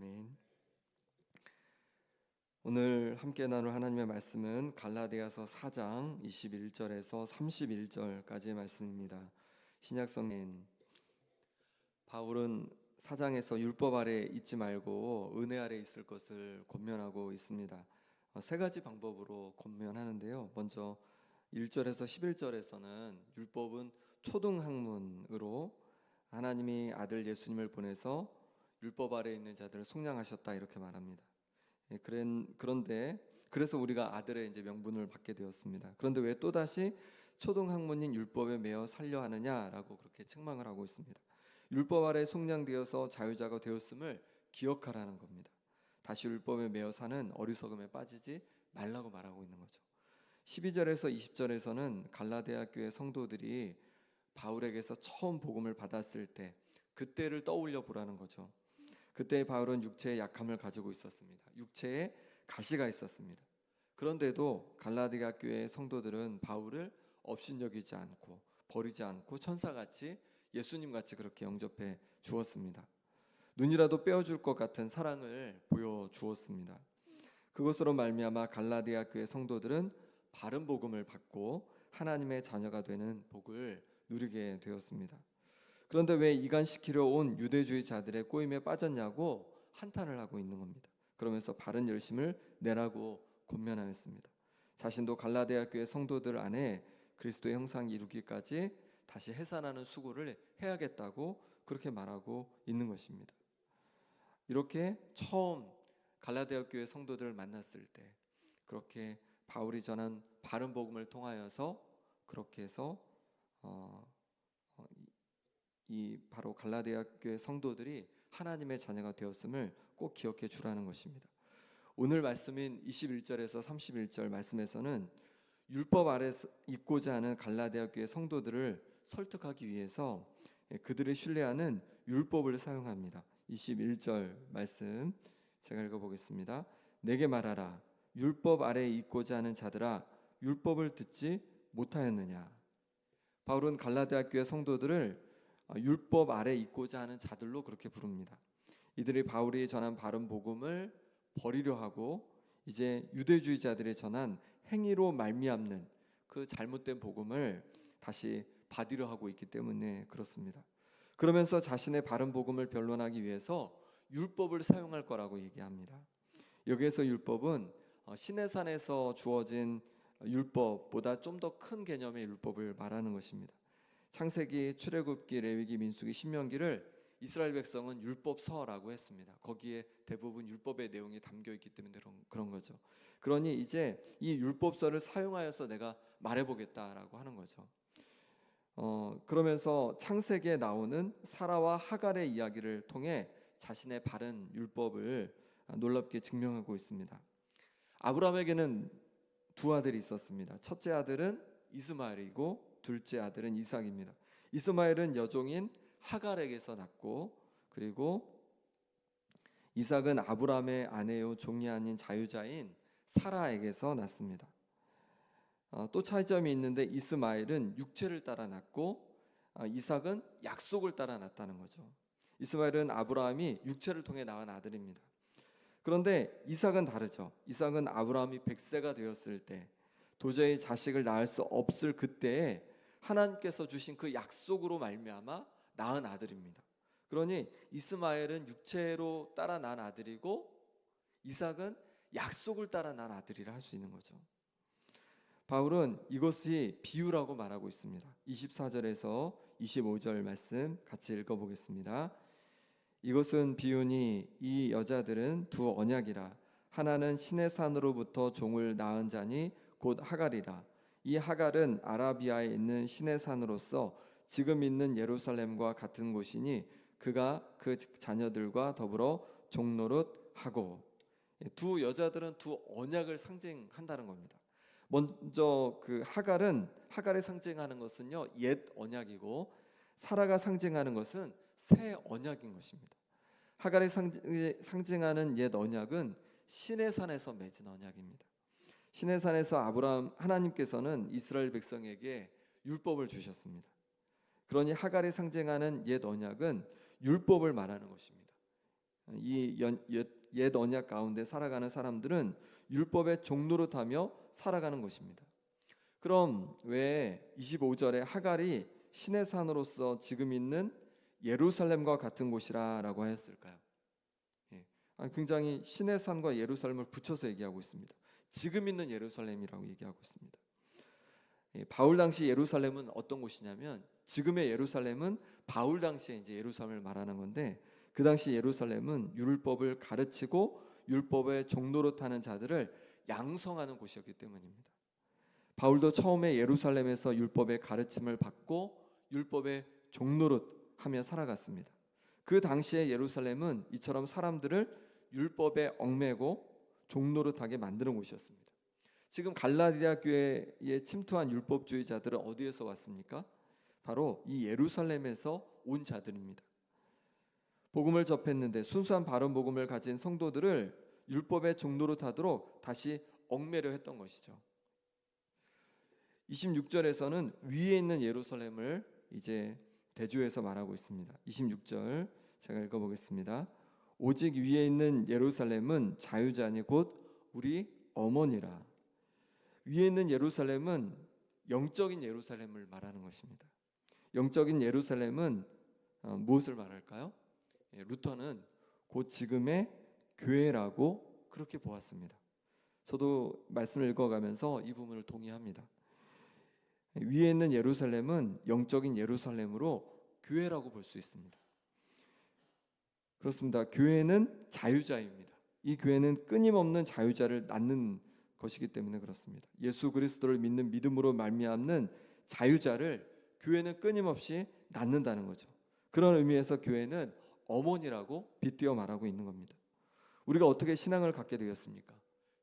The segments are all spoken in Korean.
아멘. 오늘 함께 나눌 하나님의 말씀은 갈라디아서 4장 21절에서 31절까지의 말씀입니다. 신약성인 바울은 4장에서 율법 아래 있지 말고 은혜 아래 있을 것을 권면하고 있습니다. 세 가지 방법으로 권면하는데요. 먼저 1절에서 11절에서는 율법은 초등학문으로 하나님이 아들 예수님을 보내서 율법 아래 있는 자들을 속량하셨다 이렇게 말합니다. 그런데 그래서 우리가 아들의 이제 명분을 받게 되었습니다. 그런데 왜 또다시 초등학문인 율법에 매어 살려 하느냐라고 그렇게 책망을 하고 있습니다. 율법 아래 속량되어서 자유자가 되었음을 기억하라는 겁니다. 다시 율법에 매어 사는 어리석음에 빠지지 말라고 말하고 있는 거죠. 12절에서 20절에서는 갈라디아 교회 성도들이 바울에게서 처음 복음을 받았을 때 그때를 떠올려 보라는 거죠. 그때 바울은 육체의 약함을 가지고 있었습니다. 육체에 가시가 있었습니다. 그런데도 갈라디아 교회의 성도들은 바울을 업신여기지 않고 버리지 않고 천사같이 예수님같이 그렇게 영접해 주었습니다. 눈이라도 빼어줄 것 같은 사랑을 보여주었습니다. 그것으로 말미암아 갈라디아 교회 성도들은 바른 복음을 받고 하나님의 자녀가 되는 복을 누리게 되었습니다. 그런데 왜 이간시키려 온 유대주의자들의 꼬임에 빠졌냐고 한탄을 하고 있는 겁니다. 그러면서 바른 열심을 내라고 권면하였습니다. 자신도 갈라디아 교회 성도들 안에 그리스도의 형상을 이루기까지 다시 해산하는 수고를 해야겠다고 그렇게 말하고 있는 것입니다. 이렇게 처음 갈라디아 교회 성도들을 만났을 때 그렇게 바울이 전한 바른 복음을 통하여서 그렇게 해서 이 바로 갈라디아 교회 성도들이 하나님의 자녀가 되었음을 꼭 기억해 주라는 것입니다. 오늘 말씀인 21절에서 31절 말씀에서는 율법 아래 있고자 하는 갈라디아 교회 성도들을 설득하기 위해서 그들이 신뢰하는 율법을 사용합니다. 21절 말씀 제가 읽어보겠습니다. 내게 말하라. 율법 아래에 있고자 하는 자들아, 율법을 듣지 못하였느냐. 바울은 갈라디아 교회 성도들을 율법 아래 있고자 하는 자들로 그렇게 부릅니다. 이들이 바울이 전한 바른 복음을 버리려 하고 이제 유대주의자들이 전한 행위로 말미암는 그 잘못된 복음을 다시 받으려 하고 있기 때문에 그렇습니다. 그러면서 자신의 바른 복음을 변론하기 위해서 율법을 사용할 거라고 얘기합니다. 여기에서 율법은 시내산에서 주어진 율법보다 좀 더 큰 개념의 율법을 말하는 것입니다. 창세기, 출애굽기, 레위기, 민수기, 신명기를 이스라엘 백성은 율법서라고 했습니다. 거기에 대부분 율법의 내용이 담겨 있기 때문에 그런 거죠. 그러니 이제 이 율법서를 사용하여서 내가 말해보겠다라고 하는 거죠. 그러면서 창세기에 나오는 사라와 하갈의 이야기를 통해 자신의 바른 율법을 놀랍게 증명하고 있습니다. 아브라함에게는 두 아들이 있었습니다. 첫째 아들은 이스마엘이고 둘째 아들은 이삭입니다. 이스마엘은 여종인 하갈에게서 났고 그리고 이삭은 아브라함의 아내요 종이 아닌 자유자인 사라에게서 났습니다. 또 차이점이 있는데 이스마엘은 육체를 따라 났고 이삭은 약속을 따라 났다는 거죠. 이스마엘은 아브라함이 육체를 통해 낳은 아들입니다. 그런데 이삭은 다르죠. 이삭은 아브라함이 100세가 되었을 때 도저히 자식을 낳을 수 없을 그때에 하나님께서 주신 그 약속으로 말미암아 낳은 아들입니다. 그러니 이스마엘은 육체로 따라 난 아들이고 이삭은 약속을 따라 난 아들이라 할 수 있는 거죠. 바울은 이것이 비유라고 말하고 있습니다. 24절에서 25절 말씀 같이 읽어보겠습니다. 이것은 비유니 이 여자들은 두 언약이라. 하나는 신의 산으로부터 종을 낳은 자니 곧 하갈이라. 이 하갈은 아라비아에 있는 신의 산으로서 지금 있는 예루살렘과 같은 곳이니 그가 그 자녀들과 더불어 종노릇하고. 두 여자들은 두 언약을 상징한다는 겁니다. 먼저 그 하갈이 상징하는 것은요 옛 언약이고 사라가 상징하는 것은 새 언약인 것입니다. 하갈이 상징하는 옛 언약은 신의 산에서 맺은 언약입니다. 신의 산에서 하나님께서는 이스라엘 백성에게 율법을 주셨습니다. 그러니 하갈이 상징하는 옛 언약은 율법을 말하는 것입니다. 옛 언약 가운데 살아가는 사람들은 율법의 종노릇하며 살아가는 것입니다. 그럼 왜 25절에 하갈이 신의 산으로서 지금 있는 예루살렘과 같은 곳이라고 하였을까요? 굉장히 신의 산과 예루살렘을 붙여서 얘기하고 있습니다. 지금 있는 예루살렘이라고 얘기하고 있습니다. 바울 당시 예루살렘은 어떤 곳이냐면, 지금의 예루살렘은 바울 당시에 이제 예루살렘을 말하는 건데, 그 당시 예루살렘은 율법을 가르치고 율법의 종노릇하는 자들을 양성하는 곳이었기 때문입니다. 바울도 처음에 예루살렘에서 율법의 가르침을 받고 율법의 종노릇하며 살아갔습니다. 그 당시에 예루살렘은 이처럼 사람들을 율법에 얽매고 종노릇하게 만드는 곳이었습니다. 지금 갈라디아 교회에 침투한 율법주의자들은 어디에서 왔습니까? 바로 이 예루살렘에서 온 자들입니다. 복음을 접했는데 순수한 바른 복음을 가진 성도들을 율법의 종노릇하도록 다시 얽매려 했던 것이죠. 26절에서는 위에 있는 예루살렘을 이제 대조해서 말하고 있습니다. 26절 제가 읽어보겠습니다. 오직 위에 있는 예루살렘은 자유자니 곧 우리 어머니라. 위에 있는 예루살렘은 영적인 예루살렘을 말하는 것입니다. 영적인 예루살렘은 무엇을 말할까요? 루터는 곧 지금의 교회라고 그렇게 보았습니다. 저도 말씀을 읽어가면서 이 부분을 동의합니다. 위에 있는 예루살렘은 영적인 예루살렘으로 교회라고 볼 수 있습니다. 그렇습니다. 교회는 자유자입니다. 이 교회는 끊임없는 자유자를 낳는 것이기 때문에 그렇습니다. 예수 그리스도를 믿는 믿음으로 말미암는 자유자를 교회는 끊임없이 낳는다는 거죠. 그런 의미에서 교회는 어머니라고 빗대어 말하고 있는 겁니다. 우리가 어떻게 신앙을 갖게 되었습니까?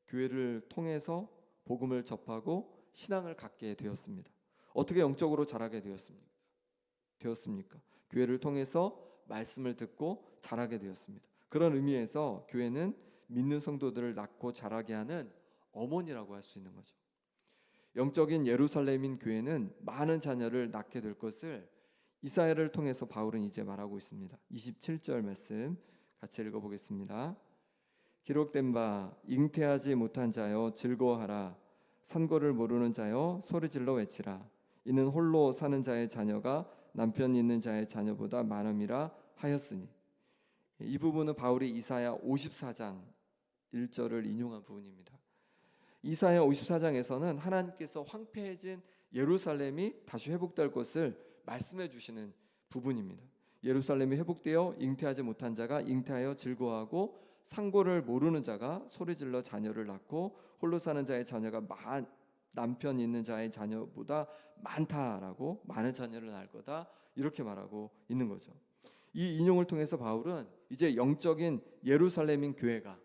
교회를 통해서 복음을 접하고 신앙을 갖게 되었습니다. 어떻게 영적으로 자라게 되었습니까? 교회를 통해서 말씀을 듣고 자라게 되었습니다. 그런 의미에서 교회는 믿는 성도들을 낳고 자라게 하는 어머니라고 할 수 있는 거죠. 영적인 예루살렘인 교회는 많은 자녀를 낳게 될 것을 이사야를 통해서 바울은 이제 말하고 있습니다. 27절 말씀 같이 읽어보겠습니다. 기록된 바 잉태하지 못한 자여 즐거워하라. 산고를 모르는 자여 소리질러 외치라. 이는 홀로 사는 자의 자녀가 남편 있는 자의 자녀보다 많음이라 하였으니. 이 부분은 바울이 이사야 54장 1절을 인용한 부분입니다. 이사야 54장에서는 하나님께서 황폐해진 예루살렘이 다시 회복될 것을 말씀해 주시는 부분입니다. 예루살렘이 회복되어 잉태하지 못한 자가 잉태하여 즐거워하고 상고를 모르는 자가 소리질러 자녀를 낳고 홀로 사는 자의 자녀가 남편 있는 자의 자녀보다 많다라고, 많은 자녀를 낳을 거다 이렇게 말하고 있는 거죠. 이 인용을 통해서 바울은 이제 영적인 예루살렘인 교회가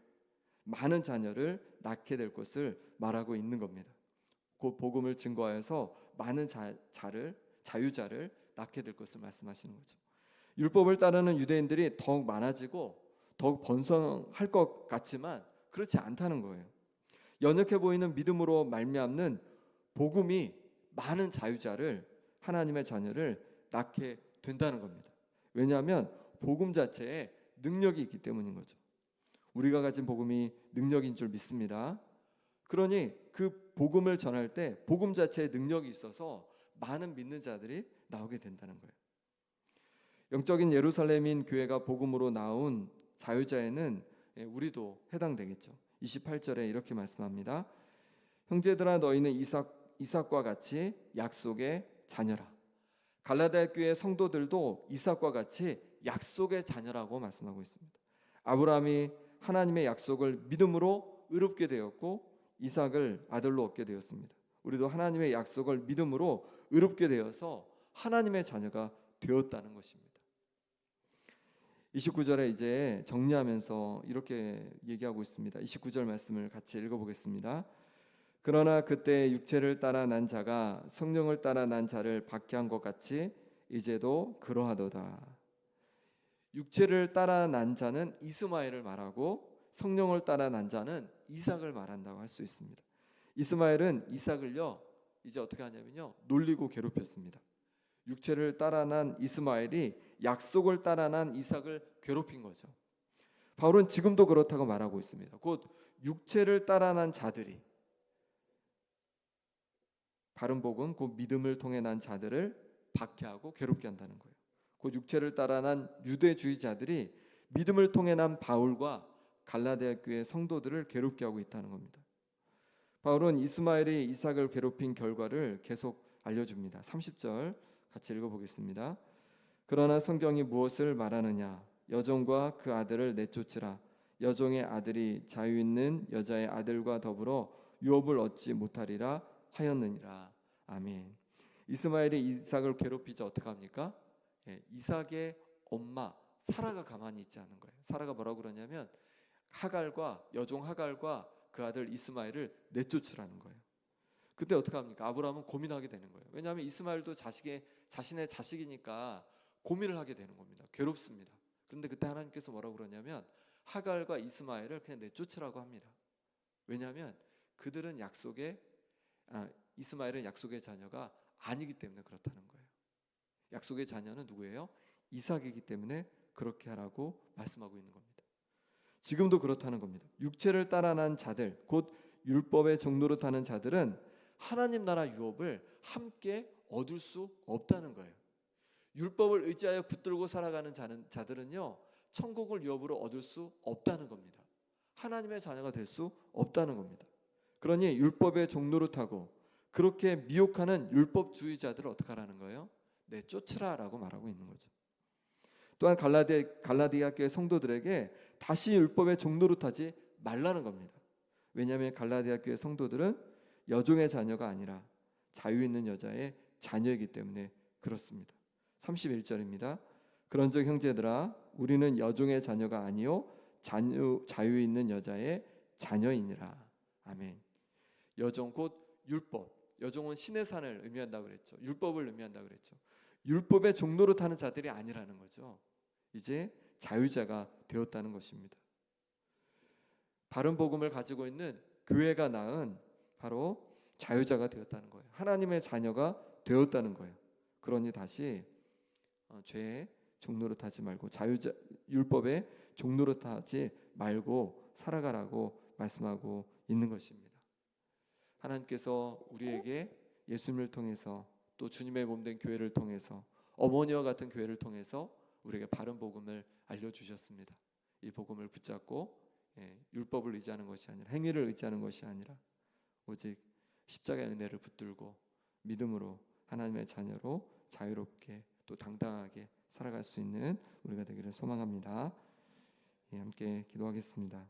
많은 자녀를 낳게 될 것을 말하고 있는 겁니다. 그 복음을 증거하여서 많은 자유자를 낳게 될 것을 말씀하시는 거죠. 율법을 따르는 유대인들이 더욱 많아지고 더욱 번성할 것 같지만 그렇지 않다는 거예요. 연약해 보이는 믿음으로 말미암는 복음이 많은 자유자를, 하나님의 자녀를 낳게 된다는 겁니다. 왜냐하면 복음 자체에 능력이 있기 때문인 거죠. 우리가 가진 복음이 능력인 줄 믿습니다. 그러니 그 복음을 전할 때 복음 자체에 능력이 있어서 많은 믿는 자들이 나오게 된다는 거예요. 영적인 예루살렘인 교회가 복음으로 나온 자유자에는 우리도 해당되겠죠. 28절에 이렇게 말씀합니다. 형제들아 너희는 이삭과 같이 약속의 자녀라. 갈라디아 교회 성도들도 이삭과 같이 약속의 자녀라고 말씀하고 있습니다. 아브라함이 하나님의 약속을 믿음으로 의롭게 되었고 이삭을 아들로 얻게 되었습니다. 우리도 하나님의 약속을 믿음으로 의롭게 되어서 하나님의 자녀가 되었다는 것입니다. 29절에 이제 정리하면서 이렇게 얘기하고 있습니다. 29절 말씀을 같이 읽어보겠습니다. 그러나 그때 육체를 따라 난 자가 성령을 따라 난 자를 박해한 것 같이 이제도 그러하도다. 육체를 따라 난 자는 이스마엘을 말하고 성령을 따라 난 자는 이삭을 말한다고 할 수 있습니다. 이스마엘은 이삭을요 이제 어떻게 하냐면요 놀리고 괴롭혔습니다. 육체를 따라 난 이스마엘이 약속을 따라 난 이삭을 괴롭힌 거죠. 바울은 지금도 그렇다고 말하고 있습니다. 곧 육체를 따라 난 자들이, 바른 복음 곧 믿음을 통해 난 자들을 박해하고 괴롭게 한다는 거예요. 곧 육체를 따라 난 유대주의자들이 믿음을 통해 난 바울과 갈라디아 교회 성도들을 괴롭게 하고 있다는 겁니다. 바울은 이스마엘이 이삭을 괴롭힌 결과를 계속 알려줍니다. 30절 같이 읽어보겠습니다. 그러나 성경이 무엇을 말하느냐? 여종과 그 아들을 내쫓으라. 여종의 아들이 자유 있는 여자의 아들과 더불어 유업을 얻지 못하리라 하였느니라. 아멘. 이스마엘이 이삭을 괴롭히자 어떻게 합니까? 이삭의 엄마 사라가 가만히 있지 않은 거예요. 사라가 뭐라고 그러냐면 여종 하갈과 그 아들 이스마엘을 내쫓으라는 거예요. 그때 어떻게 합니까? 아브라함은 고민하게 되는 거예요. 왜냐하면 이스마엘도 자신의 자식이니까 고민을 하게 되는 겁니다. 괴롭습니다. 그런데 그때 하나님께서 뭐라고 그러냐면 하갈과 이스마엘을 그냥 내쫓으라고 합니다. 왜냐하면 그들은 이스마엘은 약속의 자녀가 아니기 때문에 그렇다는 거예요. 약속의 자녀는 누구예요? 이삭이기 때문에 그렇게 하라고 말씀하고 있는 겁니다. 지금도 그렇다는 겁니다. 육체를 따라 난 자들, 곧 율법의 종로로 타는 자들은 하나님 나라 유업을 함께 얻을 수 없다는 거예요. 율법을 의지하여 붙들고 살아가는 자들은요, 천국을 유업으로 얻을 수 없다는 겁니다. 하나님의 자녀가 될 수 없다는 겁니다. 그러니 율법의 종로로 타고 그렇게 미혹하는 율법주의자들을 어떻게 하라는 거예요? 내쫓으라라고 말하고 있는 거죠. 또한 갈라디아 교회 성도들에게 다시 율법의 종로로 타지 말라는 겁니다. 왜냐하면 갈라디아 교회 성도들은 여종의 자녀가 아니라 자유 있는 여자의 자녀이기 때문에 그렇습니다. 31절입니다. 그런즉 형제들아 우리는 여종의 자녀가 아니요 자유 있는 여자의 자녀이니라. 아멘. 여종 곧 율법. 여종은 신의 산을 의미한다고 그랬죠. 율법을 의미한다고 그랬죠. 율법의 종로로 타는 자들이 아니라는 거죠. 이제 자유자가 되었다는 것입니다. 바른 복음을 가지고 있는 교회가 낳은 바로 자유자가 되었다는 거예요. 하나님의 자녀가 되었다는 거예요. 그러니 다시 죄의 종로로 타지 말고 율법의 종로로 타지 말고 살아가라고 말씀하고 있는 것입니다. 하나님께서 우리에게 예수님을 통해서 또 주님의 몸된 교회를 통해서 어머니와 같은 교회를 통해서 우리에게 바른 복음을 알려주셨습니다. 이 복음을 붙잡고 율법을 의지하는 것이 아니라 행위를 의지하는 것이 아니라 오직 십자가의 은혜를 붙들고 믿음으로 하나님의 자녀로 자유롭게 또 당당하게 살아갈 수 있는 우리가 되기를 소망합니다. 함께 기도하겠습니다.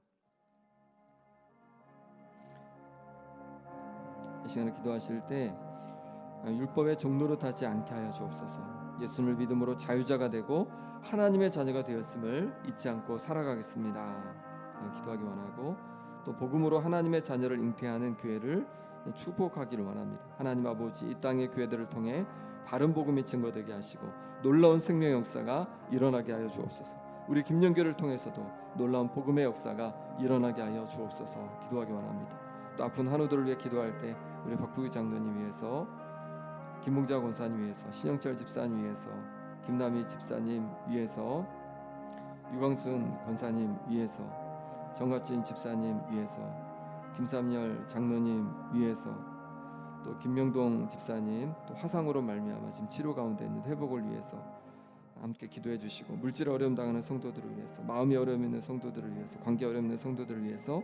이 시간에 기도하실 때 율법의 종로로 타지 않게 하여 주옵소서. 예수님을 믿음으로 자유자가 되고 하나님의 자녀가 되었음을 잊지 않고 살아가겠습니다. 기도하기 원하고 또 복음으로 하나님의 자녀를 잉태하는 교회를 축복하기를 원합니다. 하나님 아버지, 이 땅의 교회들을 통해 바른 복음이 증거되게 하시고 놀라운 생명 역사가 일어나게 하여 주옵소서. 우리 김영교를 통해서도 놀라운 복음의 역사가 일어나게 하여 주옵소서. 기도하기 원합니다. 또 아픈 한우들을 위해 기도할 때 우리 박부규 장로님 위해서, 김봉자 권사님 위해서, 신영철 집사님 위해서, 김남희 집사님 위해서, 유광순 권사님 위해서, 정갑진 집사님 위해서, 김삼열 장로님 위해서, 또 김명동 집사님 또 화상으로 말미암아 지금 치료 가운데 있는 회복을 위해서 함께 기도해 주시고, 물질 어려움 당하는 성도들을 위해서, 마음이 어려움 있는 성도들을 위해서, 관계 어려움 있는 성도들을 위해서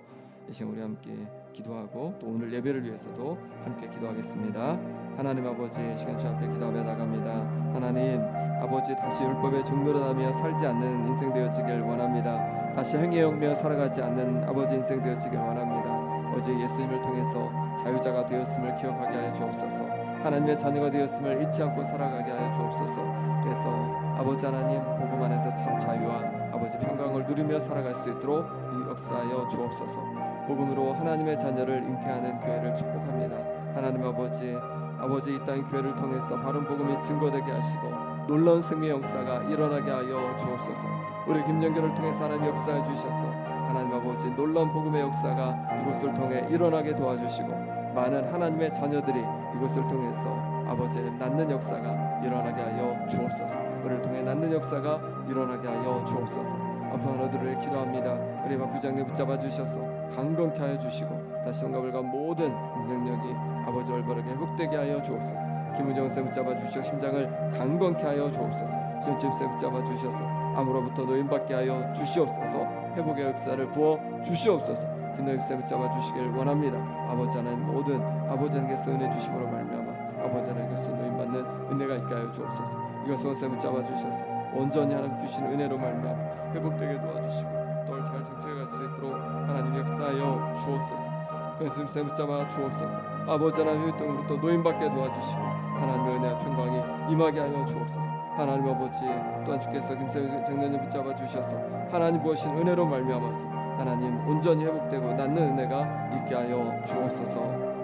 이 시간 우리 함께 기도하고 또 오늘 예배를 위해서도 함께 기도하겠습니다. 하나님 아버지, 시간 주 앞에 기도하며 나갑니다. 하나님 아버지, 다시 율법의 종로로 나며 살지 않는 인생 되어지길 원합니다. 다시 행위에 얽매여 살아가지 않는 아버지 인생 되어지길 원합니다. 어제 예수님을 통해서 자유자가 되었음을 기억하게 하여 주옵소서. 하나님의 자녀가 되었음을 잊지 않고 살아가게 하여 주옵소서. 그래서 아버지 하나님, 복음 안에서 참 자유와 아버지 평강을 누리며 살아갈 수 있도록 역사하여 주옵소서. 복음으로 하나님의 자녀를 잉태하는 교회를 축복합니다. 하나님 아버지, 이 땅의 교회를 통해서 바른 복음이 증거되게 하시고 놀라운 생명의 역사가 일어나게 하여 주옵소서. 우리 김영교를 통해서 하나님 역사해 주셔서 하나님 아버지, 놀라운 복음의 역사가 이곳을 통해 일어나게 도와주시고 많은 하나님의 자녀들이 이곳을 통해서 아버지 낳는 역사가 일어나게 하여 주옵소서. 우리를 통해 낳는 역사가 일어나게 하여 주옵소서. 아픈 환우들을 기도합니다. 우리 박 부장님 붙잡아 주셔서 강건케 하여 주시고 다시 성갑을 간 모든 능력이 아버지 올바르게 회복되게 하여 주옵소서. 김은정 쌤 붙잡아 주시고 심장을 강건케 하여 주옵소서. 신tim 쌤 붙잡아 주셔서 암으로부터 노임받게 하여 주시옵소서. 회복의 역사를 부어 주시옵소서. 김노임 쌤 붙잡아 주시길 원합니다. 아버지 하나님 모든 아버지 하나님께서 은혜 주심으로 말미암아 아버지 하나님께서 노임받는 은혜가 있게 하여 주옵소서. 이것을 쌤 붙잡아 주셔서 온전히 하나님 주신 은혜로 말미암아 회복되게 도와주시고 또 잘 정착할 수 있도록 하나님 역사하여 주옵소서. 예수님 쌤 붙잡아 주옵소서. 아버지 하나님 율동으로부터 노임받게 도와주시고 하나님의 은혜와 평강이 임하게 하여 주옵소서. 하나님 아버지 또한 주께서 김쌤 장로님 붙잡아 주셔서 하나님 부으신 은혜로 말미암아서 하나님 온전히 회복되고 낫는 은혜가 있게 하여 주옵소서.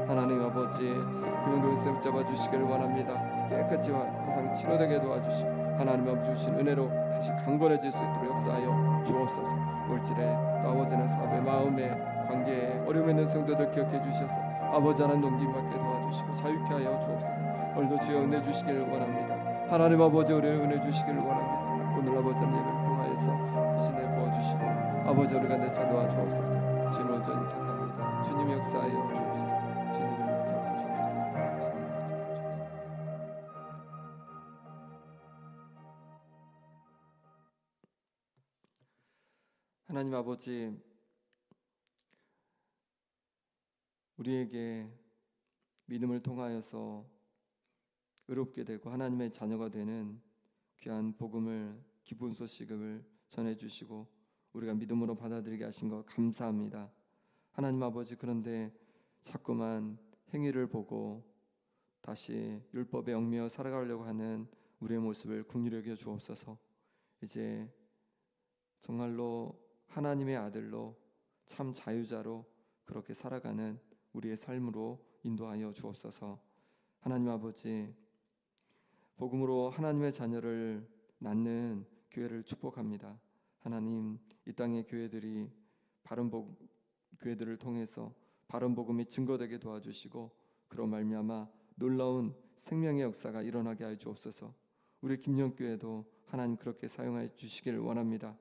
하나님 아버지 김영돈 쌤 붙잡아 주시기를 원합니다. 깨끗이 화상 치료되게 도와주시고 하나님 아버지 주신 은혜로 다시 강건해질 수 있도록 역사하여 주옵소서. 물질에 또 아버지는 사업에 마음에 관계에 어려움 있는 성도들 기억해 주셔서 아버지 하나님 농김 받게 도와주시고 자유케 하여 주옵소서. 오늘도 주여 은혜 주시기를 원합니다. 하나님 아버지 우리를 은혜 주시기를 원합니다. 오늘 아버지 하나님 예배를 통하여서 그 신에 부어주시고 아버지 우리 가운데 찾아와 주옵소서. 주님 온전히 택합니다. 주님 역사하여 주옵소서. 주님 우리를 붙잡아 주옵소서. 주님 붙잡아 주옵소서. 하나님 아버지 우리에게 믿음을 통하여서 의롭게 되고 하나님의 자녀가 되는 귀한 복음을 기쁜 소식을 전해주시고 우리가 믿음으로 받아들이게 하신 것 감사합니다. 하나님 아버지 그런데 자꾸만 행위를 보고 다시 율법에 얽매여 살아가려고 하는 우리의 모습을 긍휼히 여겨 주옵소서. 이제 정말로 하나님의 아들로 참 자유자로 그렇게 살아가는 우리의 삶으로 인도하여 주옵소서. 하나님 아버지 복음으로 하나님의 자녀를 낳는 교회를 축복합니다. 하나님 이 땅의 교회들이 교회들을 통해서 바른 복음이 증거되게 도와주시고 그런 말미암아 놀라운 생명의 역사가 일어나게 하여 주옵소서. 우리 김영교회도 하나님 그렇게 사용하여 주시기를 원합니다.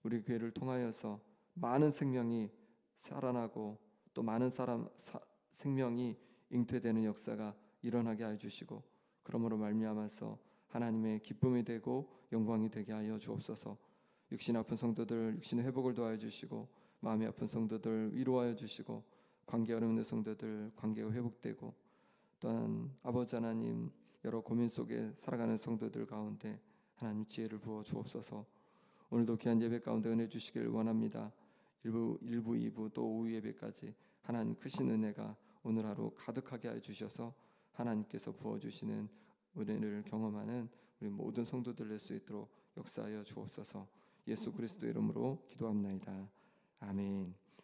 우리 교회를 통하여서 많은 생명이 살아나고 또 많은 생명이 잉태되는 역사가 일어나게 하여 주시고 그러므로 말미암아서 하나님의 기쁨이 되고 영광이 되게 하여 주옵소서. 육신 아픈 성도들 육신의 회복을 도와여 주시고 마음이 아픈 성도들 위로하여 주시고 관계 어려운 성도들 관계가 회복되고 또한 아버지 하나님 여러 고민 속에 살아가는 성도들 가운데 하나님 지혜를 부어 주옵소서. 오늘도 귀한 예배 가운데 은혜 주시기를 원합니다. 1부, 2부 또 오후 예배까지 하나님 크신 은혜가 오늘 하루 가득하게 하여 주셔서 하나님께서 부어주시는 은혜를 경험하는 우리 모든 성도들 될 수 있도록 역사하여 주옵소서. 예수 그리스도 이름으로 기도합나이다. 아멘.